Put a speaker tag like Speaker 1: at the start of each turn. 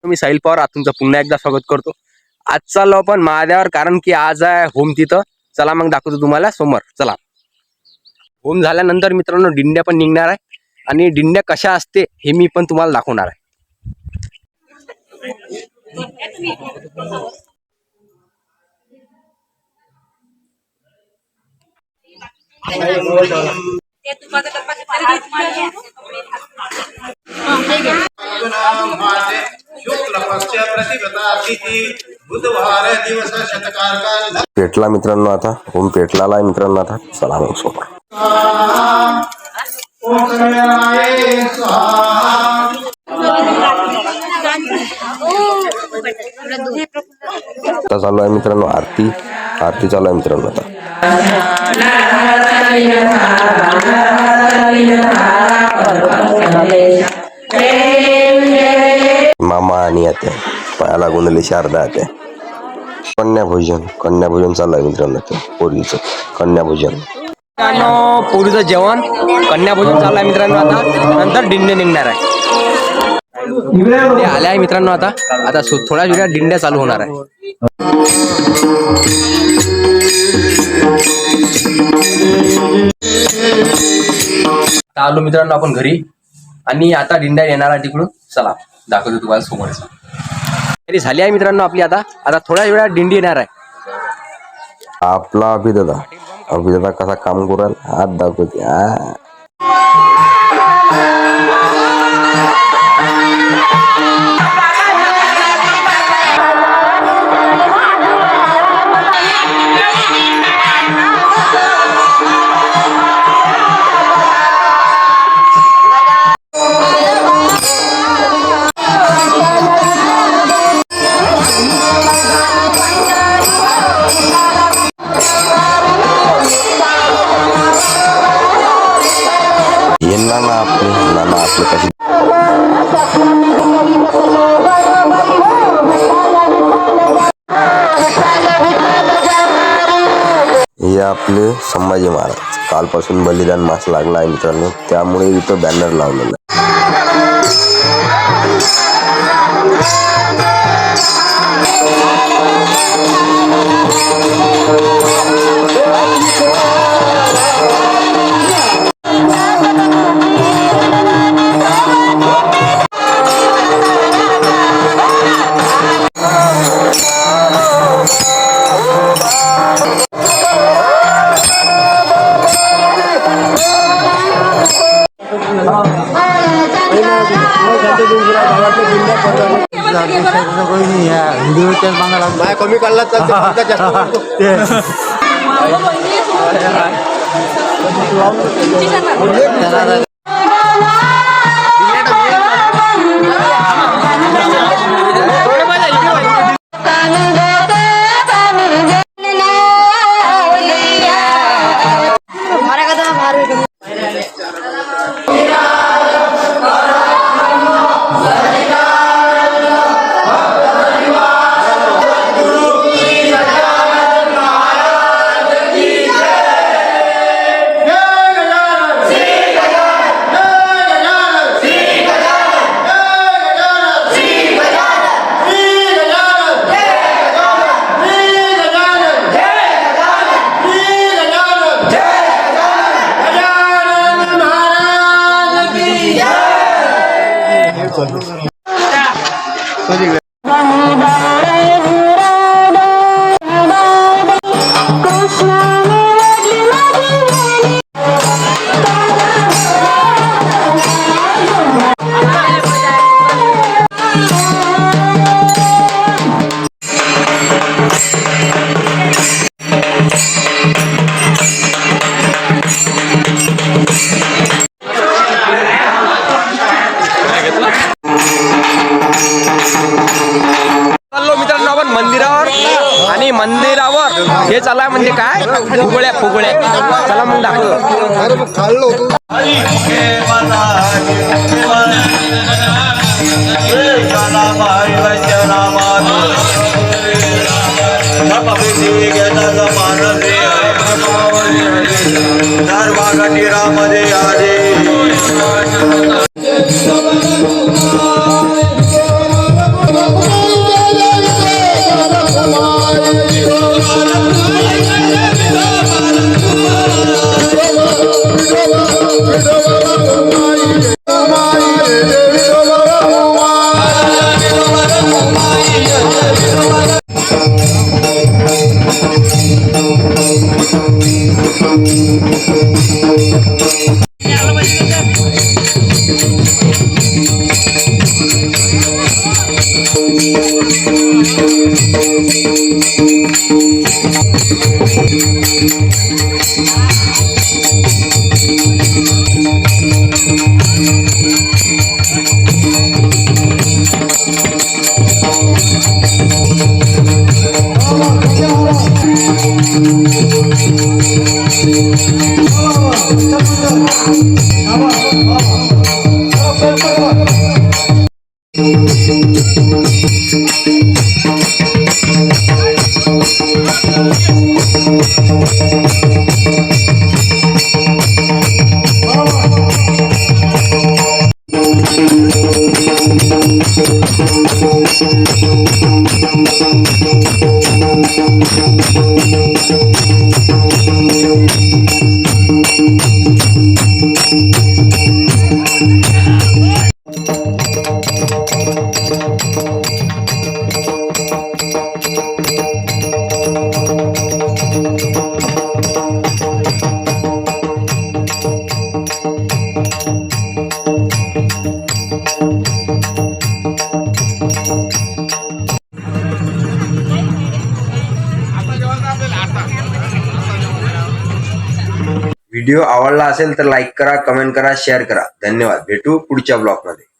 Speaker 1: मी साहिल पवार तुमचं पुन्हा एकदा स्वागत करतो। आज चाललो आपण महादेवावर, कारण की आज आहे होम तिथं। चला मग दाखवतो तुम्हाला समोर। चला, होम झाल्यानंतर मित्रांनो दिंड्या पण निघणार आहे आणि दिंड्या कशा असते हे मी पण तुम्हाला दाखवणार आहे। पेटला मित्रांनो, आता होम पेटला आहे मित्रांनो। आता चला मग समोर। आता चालू आहे मित्रांनो आरती चालू आहे मित्रांनो। आता मामा आणि आत्या पायाला गुंडली शारदा आत्या। कन्याभोजन चालू आहे मित्रांनो। पोरीचं कन्याभोजन, पोरीचं जेवण कन्याभोजन चालू आहे मित्रांनो। आता नंतर दिंडे निघणार आहे। आले आहे मित्रांनो। आता थोड्या वेळात दिंड्या चालू होणार आहे। आलो मित्रांनो आपण घरी आणि आता दिंड्या येणार आहे तिकडून। चला दाखवतो तुम्हाला समोरच। तरी झाली आहे मित्रांनो आपली। आता थोड्या वेळात दिंडी येणार आहे। आपला अभिदादा कसा काम करेल हात दाखवते। नाना आपले कशी हे आपले संभाजी महाराज। कालपासून बलिदान मास लागला आहे मित्रांनो, त्यामुळे इथं बॅनर लावलेला आहे। कमी काढला मंदिरावर हे चालू म्हणजे काय फुगड्या। चला मग दाखवतो।
Speaker 2: व्हिडिओ आवडला असेल तर लाईक करा, कमेंट करा, शेअर करा. धन्यवाद. भेटू पुढच्या ब्लॉगमध्ये.